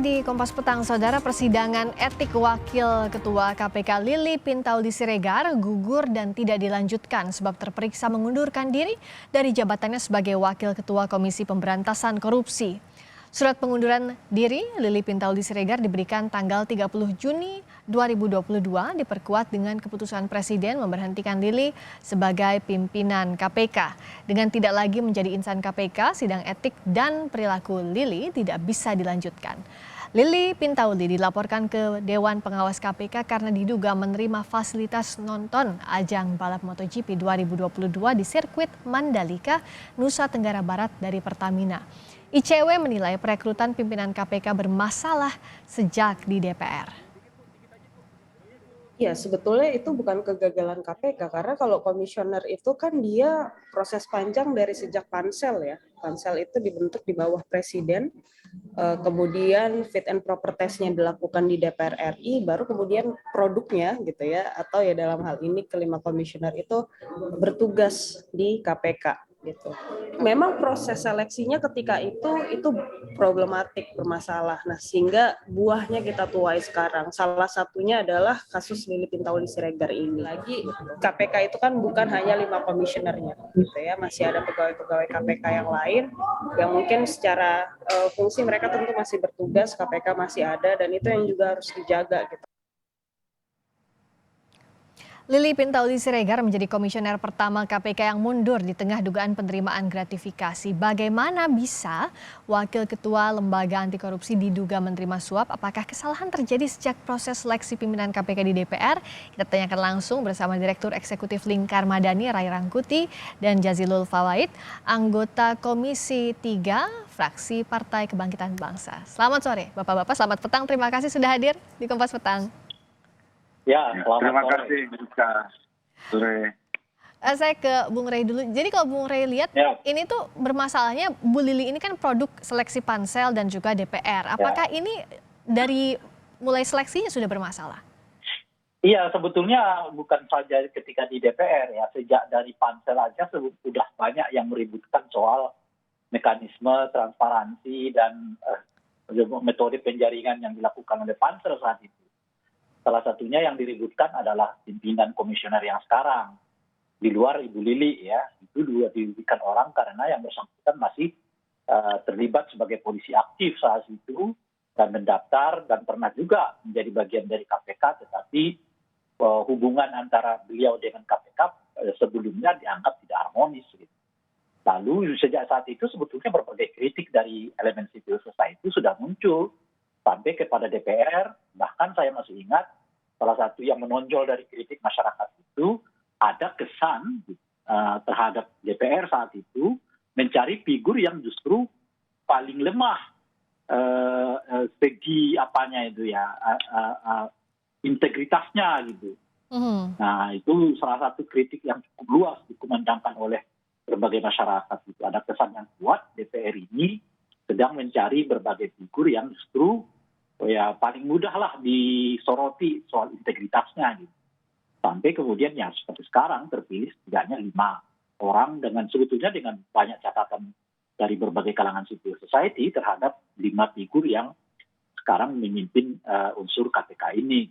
di Kompas Petang, Saudara. Persidangan etik Wakil Ketua KPK Lili Pintauli Siregar gugur dan tidak dilanjutkan sebab terperiksa mengundurkan diri dari jabatannya sebagai Wakil Ketua Komisi Pemberantasan Korupsi. Surat pengunduran diri Lili Pintauli Siregar diberikan tanggal 30 Juni 2022 diperkuat dengan keputusan Presiden memberhentikan Lili sebagai pimpinan KPK. Dengan tidak lagi menjadi insan KPK, sidang etik dan perilaku Lili tidak bisa dilanjutkan. Lili Pintauli dilaporkan ke Dewan Pengawas KPK karena diduga menerima fasilitas nonton ajang balap MotoGP 2022 di sirkuit Mandalika, Nusa Tenggara Barat dari Pertamina. ICW menilai perekrutan pimpinan KPK bermasalah sejak di DPR. Ya, sebetulnya itu bukan kegagalan KPK, karena kalau komisioner itu kan dia proses panjang dari sejak pansel ya. Pansel itu dibentuk di bawah presiden, kemudian fit and proper testnya dilakukan di DPR RI, baru kemudian produknya gitu ya, atau ya dalam hal ini kelima komisioner itu bertugas di KPK gitu. Memang proses seleksinya ketika itu problematik, bermasalah. Nah, sehingga buahnya kita tuai sekarang. Salah satunya adalah kasus Lili Pintauli Siregar ini. Lagi KPK itu kan bukan hanya 5 komisionernya gitu ya, masih ada pegawai-pegawai KPK yang lain yang mungkin secara fungsi mereka tentu masih bertugas, KPK masih ada, dan itu yang juga harus dijaga gitu. Lili Pintauli Siregar menjadi komisioner pertama KPK yang mundur di tengah dugaan penerimaan gratifikasi. Bagaimana bisa Wakil Ketua Lembaga Anti Korupsi diduga menerima suap? Apakah kesalahan terjadi sejak proses seleksi pimpinan KPK di DPR? Kita tanyakan langsung bersama Direktur Eksekutif Lingkar Madani Ray Rangkuti dan Jazilul Fawait, anggota Komisi 3 fraksi Partai Kebangkitan Bangsa. Selamat sore Bapak-Bapak, selamat petang. Terima kasih sudah hadir di Kompas Petang. Ya, terima kasih, Rizka. Sore. Saya ke Bung Rey dulu. Jadi kalau Bung Rey lihat, ini tuh bermasalahnya Bu Lili ini kan produk seleksi pansel dan juga DPR. Apakah ini dari mulai seleksinya sudah bermasalah? Iya, sebetulnya bukan saja ketika di DPR ya, sejak dari pansel aja sudah banyak yang meributkan soal mekanisme transparansi dan metode penjaringan yang dilakukan oleh pansel saat itu. Salah satunya yang diributkan adalah pimpinan komisioner yang sekarang. Di luar Ibu Lili ya, itu dua diributkan orang karena yang bersangkutan masih terlibat sebagai polisi aktif saat itu dan mendaftar dan pernah juga menjadi bagian dari KPK, tetapi hubungan antara beliau dengan KPK sebelumnya dianggap tidak harmonis. Gitu. Lalu sejak saat itu sebetulnya berbagai kritik dari elemen civil society sudah muncul sampai kepada DPR. Bahkan saya masih ingat salah satu yang menonjol dari kritik masyarakat itu ada kesan terhadap DPR saat itu mencari figur yang justru paling lemah segi apanya itu ya integritasnya gitu. Nah itu salah satu kritik yang cukup luas dikumandangkan oleh berbagai masyarakat itu. Ada kesan yang kuat DPR ini sedang mencari berbagai figur yang justru ya paling mudah lah disoroti soal integritasnya gitu. Sampai kemudian ya seperti sekarang terpilih setidaknya 5 orang dengan sebetulnya dengan banyak catatan dari berbagai kalangan civil society terhadap 5 figur yang sekarang memimpin unsur KPK ini.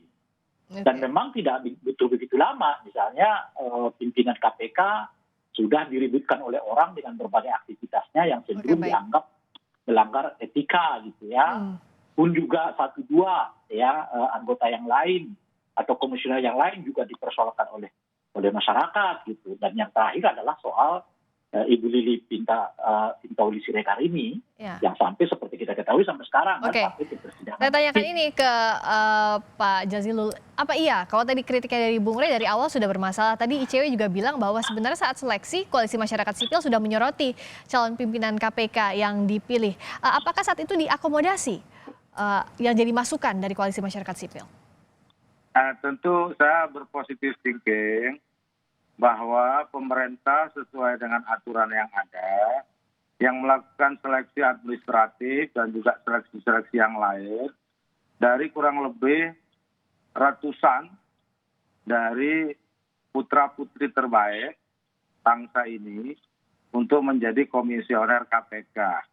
Dan memang tidak betul begitu lama. Misalnya pimpinan KPK sudah diributkan oleh orang dengan berbagai aktivitasnya yang cenderung dianggap melanggar etika gitu ya. Pun juga 1-2 ya anggota yang lain atau komisioner yang lain juga dipersoalkan oleh masyarakat gitu. Dan yang terakhir adalah soal Ibu Lili Pintauli Siregar ini yang sampai seperti kita ketahui sampai sekarang sampai ke persidangan. Saya tanyakan ini ke Pak Jazilul. Apa iya kalau tadi kritiknya dari Bung Rey dari awal sudah bermasalah? Tadi ICW juga bilang bahwa sebenarnya saat seleksi Koalisi Masyarakat Sipil sudah menyoroti calon pimpinan KPK yang dipilih. Apakah saat itu diakomodasi yang jadi masukan dari Koalisi Masyarakat Sipil? Tentu saya berpositif thinking bahwa pemerintah sesuai dengan aturan yang ada, yang melakukan seleksi administratif dan juga seleksi-seleksi yang lain, dari kurang lebih ratusan dari putra-putri terbaik bangsa ini untuk menjadi komisioner KPK.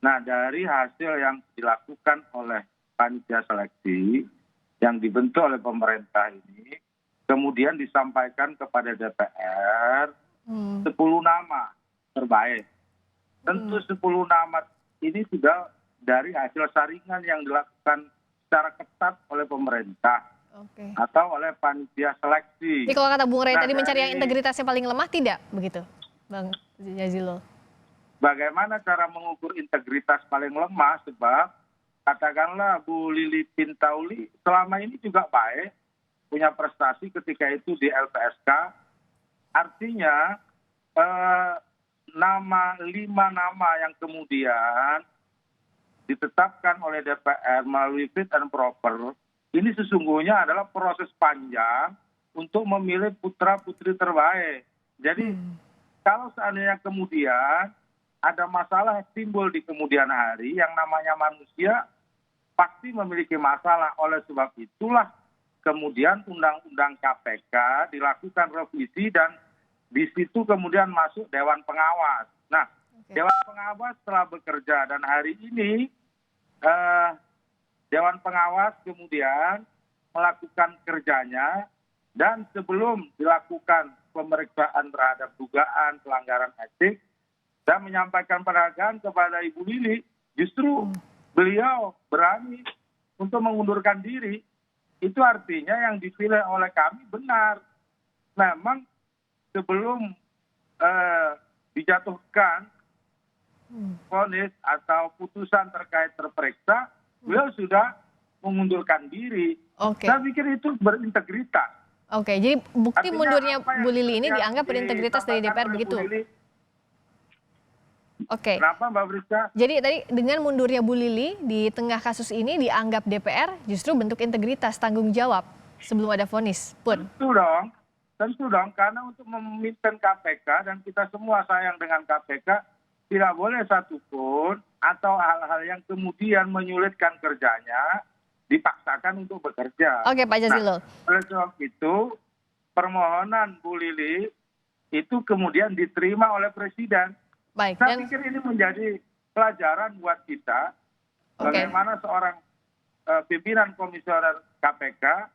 Nah, dari hasil yang dilakukan oleh panitia seleksi yang dibentuk oleh pemerintah ini, kemudian disampaikan kepada DPR 10 nama terbaik. Tentu 10 nama ini sudah dari hasil saringan yang dilakukan secara ketat oleh pemerintah atau oleh panitia seleksi. Jadi kalau kata Bung Rey tadi mencari yang dari integritasnya paling lemah, tidak begitu, Bang Jazilul? bagaimana cara mengukur integritas paling lemah, sebab katakanlah Bu Lili Pintauli selama ini juga baik, punya prestasi ketika itu di LPSK, artinya 5 nama yang kemudian ditetapkan oleh DPR melalui fit and proper, ini sesungguhnya adalah proses panjang untuk memilih putra-putri terbaik. Jadi kalau seandainya kemudian ada masalah timbul di kemudian hari, yang namanya manusia pasti memiliki masalah. Oleh sebab itulah kemudian Undang-Undang KPK dilakukan revisi dan di situ kemudian masuk Dewan Pengawas. Nah, Dewan Pengawas telah bekerja dan hari ini Dewan Pengawas kemudian melakukan kerjanya, dan sebelum dilakukan pemeriksaan terhadap dugaan pelanggaran etik dan menyampaikan penghargaan kepada Ibu Lili, justru beliau berani untuk mengundurkan diri. Itu artinya yang dipilih oleh kami benar. Memang sebelum dijatuhkan vonis atau putusan terkait terperiksa, beliau sudah mengundurkan diri. Saya pikir itu berintegritas. Jadi bukti Artinya mundurnya apa yang Bu Lili ini yang dianggap berintegritas dari DPR disampaikan oleh begitu? Bu Lili. Oke. Kenapa Mbak Friska? Jadi tadi dengan mundurnya Bu Lili di tengah kasus ini dianggap DPR justru bentuk integritas, tanggung jawab sebelum ada vonis pun. Tentu dong, karena untuk memimpin KPK dan kita semua sayang dengan KPK, tidak boleh satupun atau hal-hal yang kemudian menyulitkan kerjanya dipaksakan untuk bekerja. Oke, Pak Jazilul. Nah, oleh sebab itu permohonan Bu Lili itu kemudian diterima oleh Presiden. Baik. Saya pikir ini menjadi pelajaran buat kita bagaimana seorang pimpinan komisioner KPK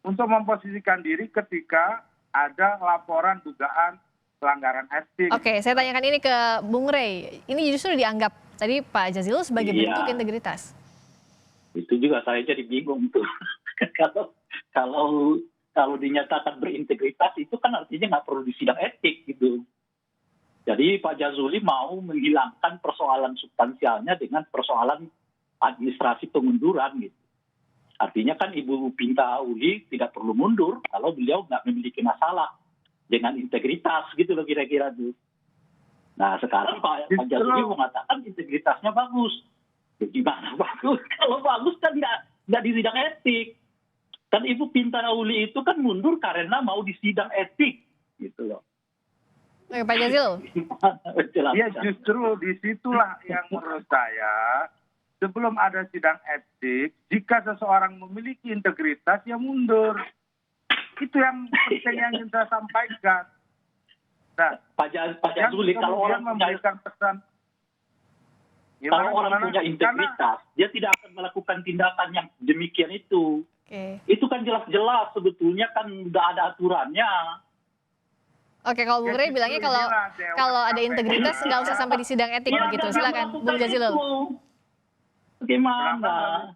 untuk memposisikan diri ketika ada laporan dugaan pelanggaran etik. Oke, saya tanyakan ini ke Bung Rey. Ini justru dianggap tadi Pak Jazilul sebagai bentuk integritas. Itu juga saya jadi bingung tuh. kalau dinyatakan berintegritas itu kan artinya nggak perlu disidang etik gitu. Jadi Pak Jazuli mau menghilangkan persoalan substansialnya dengan persoalan administrasi pengunduran gitu. Artinya kan Ibu Pintauli tidak perlu mundur kalau beliau nggak memiliki masalah dengan integritas gitu loh kira-kira tuh. Nah sekarang Pak Jazuli mengatakan integritasnya bagus. Gimana bagus? Kalau bagus kan nggak disidang etik. Kan Ibu Pintauli itu kan mundur karena mau disidang etik gitu loh. Oke, Pak Jazilul. Ya justru disitulah yang menurut saya sebelum ada sidang etik, jika seseorang memiliki integritas ya mundur. Itu yang penting yang ingin saya sampaikan. Nah, Pak Jazuli kalau orang memberikan pesan, kalau orang punya integritas, dia tidak akan melakukan tindakan yang demikian itu. Itu kan jelas-jelas sebetulnya kan udah ada aturannya. Oke, kalau Bung Rey bilangnya kalau ada integritas nggak usah sampai di sidang etik begitu. Silakan, Bung Jazilul. Bagaimana?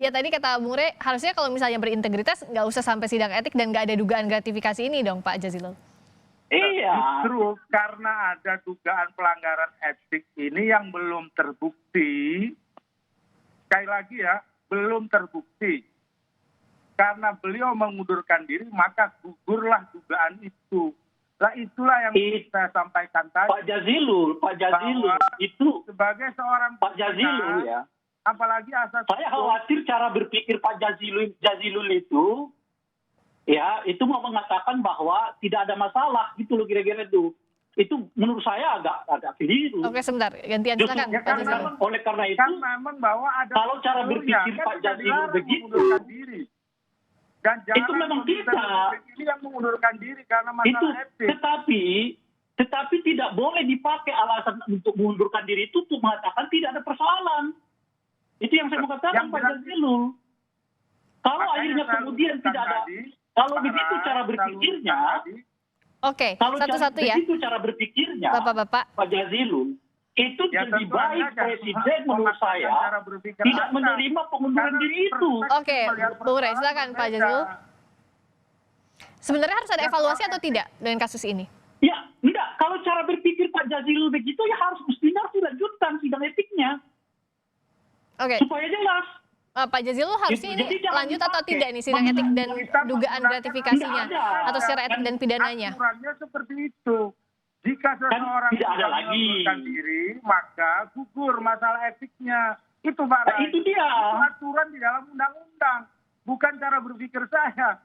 Ya tadi kata Bung Rey, harusnya kalau misalnya berintegritas nggak usah sampai sidang etik dan nggak ada dugaan gratifikasi ini dong, Pak Jazilul. Iya. Justru karena ada dugaan pelanggaran etik ini yang belum terbukti. Sekali lagi ya, belum terbukti. Karena beliau mengundurkan diri, maka gugurlah dugaan itu. Nah itulah yang saya sampaikan tadi. Pak Jazilul itu sebagai seorang Pak Jazilul ya. Apalagi asas saya khawatir cara berpikir Pak Jazilul itu ya itu mau mengatakan bahwa tidak ada masalah gitu loh kira-kira itu. Itu menurut saya agak keliru. Oke, sebentar, gantian silakan. Ya, oleh karena itu kan memang bahwa ada kalau cara berpikir Pak Jazilul begitu diri. Dan itu memang kita ini yang mengundurkan diri karena masalah etik. Tetapi Tetapi tidak boleh dipakai alasan untuk mengundurkan diri itu untuk mengatakan tidak ada persoalan. Itu yang saya mau katakan Pak Jazilul. Kalau Makanya akhirnya saya kemudian sebutkan tidak ada, tadi, kalau Pak begitu Ras, cara saya berpikirnya, luruskan tadi, Oke, kalau satu-satu ya, begitu cara berpikirnya, Bapak-bapak. Pak Jazilul, itu ya lebih tentu baik Anda jangan Presiden menurut memaksakan saya cara berpikir tidak Anda. menerima pengunduran Karena diri itu. perspektif Oke, melihat Bung Rey, persoalan silakan Pak berbeda. Jazilul. Sebenarnya harus ada Ya, evaluasi soal atau tidak dengan kasus ini? Ya, enggak. Kalau cara berpikir Pak Jazilul begitu, ya mestinya harus dilanjutkan sidang etiknya Oke, supaya jelas. Pak Jazilul harusnya Jadi ini jangan lanjut atau dipakai. tidak nih sidang etik dan Kita dugaan menggunakan gratifikasinya Tidak ada. atau secara etik dan pidananya? Aturannya seperti itu. Jika seseorang tidak ada sudah lagi. mengundurkan diri, maka gugur masalah etiknya. Itu Pak Nah, Rai. itu dia. Itu aturan di dalam undang-undang, bukan cara berpikir saya.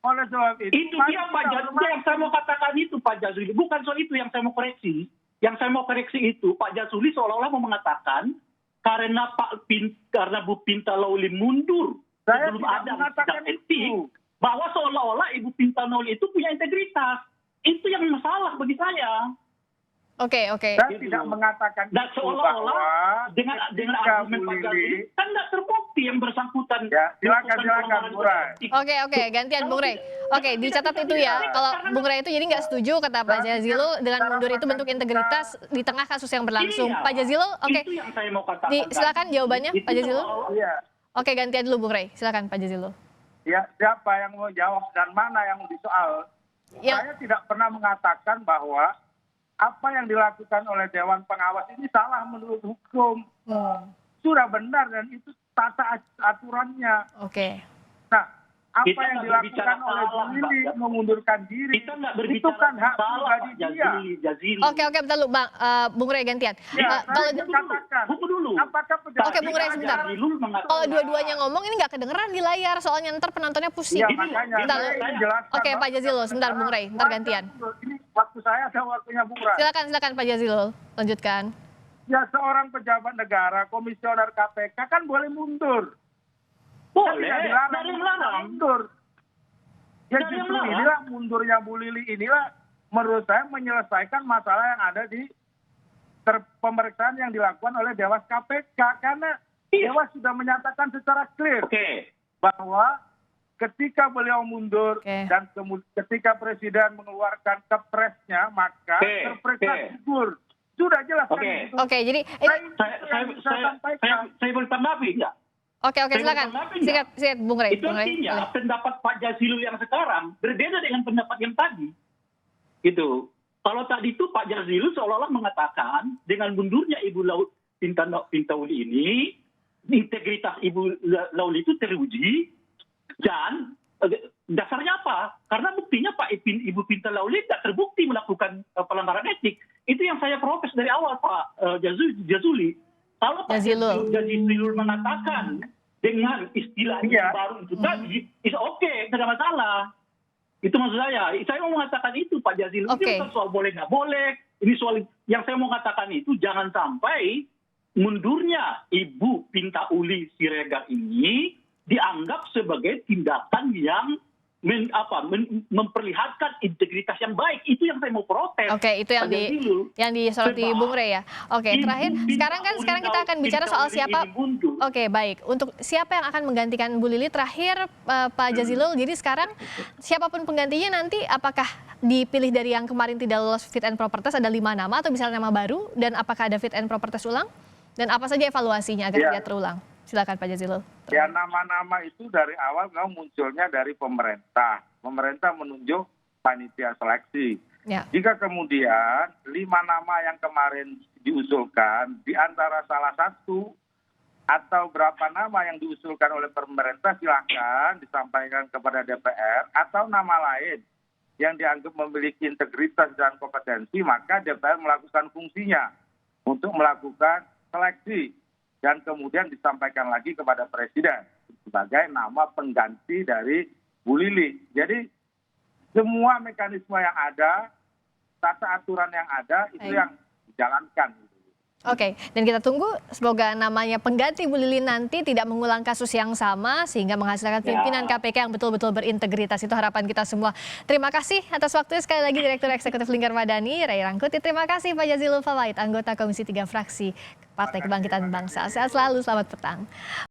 Oleh sebab Itu mari dia kita Pak Jazilul hormati. yang saya mau katakan itu Pak Jazilul. Bukan soal itu yang saya mau koreksi. Yang saya mau koreksi itu Pak Jazilul seolah-olah mau mengatakan karena karena Bu Pinta Lawli mundur Saya sebelum tidak ada mengatakan sidang etik, itu. bahwa seolah-olah Ibu Pinta Lawli itu punya integritas. Itu yang masalah bagi saya. Oke. Saya Gitu. tidak mengatakan Dan itu seolah-olah bahwa dengan ketika argumen Bu Pak Lili, Jazilul kan tidak terbukti yang bersangkutan. Ya, silakan, melakukan pelanggaran Bu Rai. etik. Oke, gantian Bung Rey. Oke, dicatat itu ya. Kalau Bung Rey itu jadi nggak setuju kata Pak Jazilul dengan mundur itu bentuk integritas di tengah kasus yang berlangsung. Iya. Pak Jazilul, oke. Itu yang saya mau katakan. Silakan jawabannya, Itu Pak Jazilul. seolah-olah- Iya. Oke, gantian dulu Bung Rey. Silakan Pak Jazilul. Ya, siapa yang mau jawab dan mana yang disoal? Yang Saya tidak pernah mengatakan bahwa apa yang dilakukan oleh Dewan Pengawas ini salah menurut hukum. Sudah benar dan itu tata aturannya. oke. Nah, apa Kita yang nggak dilakukan berbicara oleh Bu salah, Lili Mbak. mengundurkan diri, Kita nggak itu berbicara kan hak salah pribadi Pak dia. Jazilul. Oke, bentar dulu Bang, Bung Rey gantian. Ya, Kalau saya katakan, Buku dulu. apakah pejabat Oke, Bung Rey, Pak sebentar. Jazilul mengatakan- kalau dua-duanya ngomong ini nggak kedengeran di layar soalnya ntar penontonnya pusing. Ya, makanya Bentar, saya ingin jelaskan. Oke, bahwa Pak Jazilul, sebentar Bung Rey, ntar gantian. Ini waktu saya ada waktunya Bung Rai. Silakan Pak Jazilul, lanjutkan. Ya, seorang pejabat negara, komisioner KPK kan boleh mundur. Boleh, Kan tidak dari melarang. mundur. Ya Dari justru melarang. inilah mundurnya Bu Lili inilah menurut saya menyelesaikan masalah yang ada di pemeriksaan yang dilakukan oleh Dewas KPK. Karena Dewas sudah menyatakan secara clear Oke. bahwa ketika beliau mundur Oke. dan ketika Presiden mengeluarkan kepresnya, maka Oke, terperiksa oke. gugur. Sudah jelas kan Oke. itu. Oke, jadi Nah, ini itu Saya yang saya sampaikan. boleh tanggapi enggak? oke, Saya silakan. berpendapat Singkat Bung Rey. Itu Bung Rey, artinya boleh. pendapat Pak Jazilul yang sekarang berbeda dengan pendapat yang tadi. Gitu. Kalau tadi itu Pak Jazilul seolah-olah mengatakan dengan mundurnya Ibu Pintauli ini, integritas Ibu Lawli itu teruji dan dasarnya apa? Karena buktinya Ibu Pinta Lawli tidak terbukti melakukan pelanggaran etik. Itu yang saya protes dari awal Pak Jazuli. Kalau Pak Jazilul mengatakan dengan istilah yang baru itu tadi, itu oke, tidak ada masalah. Itu maksud saya. Saya mau mengatakan itu Pak Jazilul. Oke. Ini bukan soal boleh nggak boleh. Ini soal yang saya mau katakan itu jangan sampai mundurnya Ibu Pintauli Siregar ini dianggap sebagai tindakan yang memperlihatkan integritas yang baik. Itu yang saya mau protes. Oke, itu yang Pak Jazilul. disoroti Sebab Bung Rey ya. Oke, terakhir sekarang kita akan bicara soal siapa. Oke, baik. Untuk siapa yang akan menggantikan Bu Lili terakhir Pak Jazilul. Jadi sekarang siapapun penggantinya nanti apakah dipilih dari yang kemarin tidak lolos fit and proper test ada 5 nama atau misalnya nama baru dan apakah ada fit and proper test ulang dan apa saja evaluasinya agar tidak terulang? Silakan Pak Jazilul. Ya, nama-nama itu dari awal memang munculnya dari pemerintah. Pemerintah menunjuk panitia seleksi. Ya. Jika kemudian 5 nama yang kemarin diusulkan, di antara salah satu atau berapa nama yang diusulkan oleh pemerintah, silakan disampaikan kepada DPR, atau nama lain yang dianggap memiliki integritas dan kompetensi, maka DPR melakukan fungsinya untuk melakukan seleksi dan kemudian disampaikan lagi kepada Presiden sebagai nama pengganti dari Bu Lili. Jadi semua mekanisme yang ada, tata aturan yang ada itu yang dijalankan. Oke, dan kita tunggu semoga namanya pengganti Bu Lili nanti tidak mengulang kasus yang sama sehingga menghasilkan pimpinan KPK yang betul-betul berintegritas. Itu harapan kita semua. Terima kasih atas waktunya sekali lagi Direktur Eksekutif Lingkar Madani, Ray Rangkuti. Terima kasih Pak Jazilul Fawait, anggota Komisi 3 Fraksi Partai Kebangkitan Bangsa. Sehat selalu, selamat petang.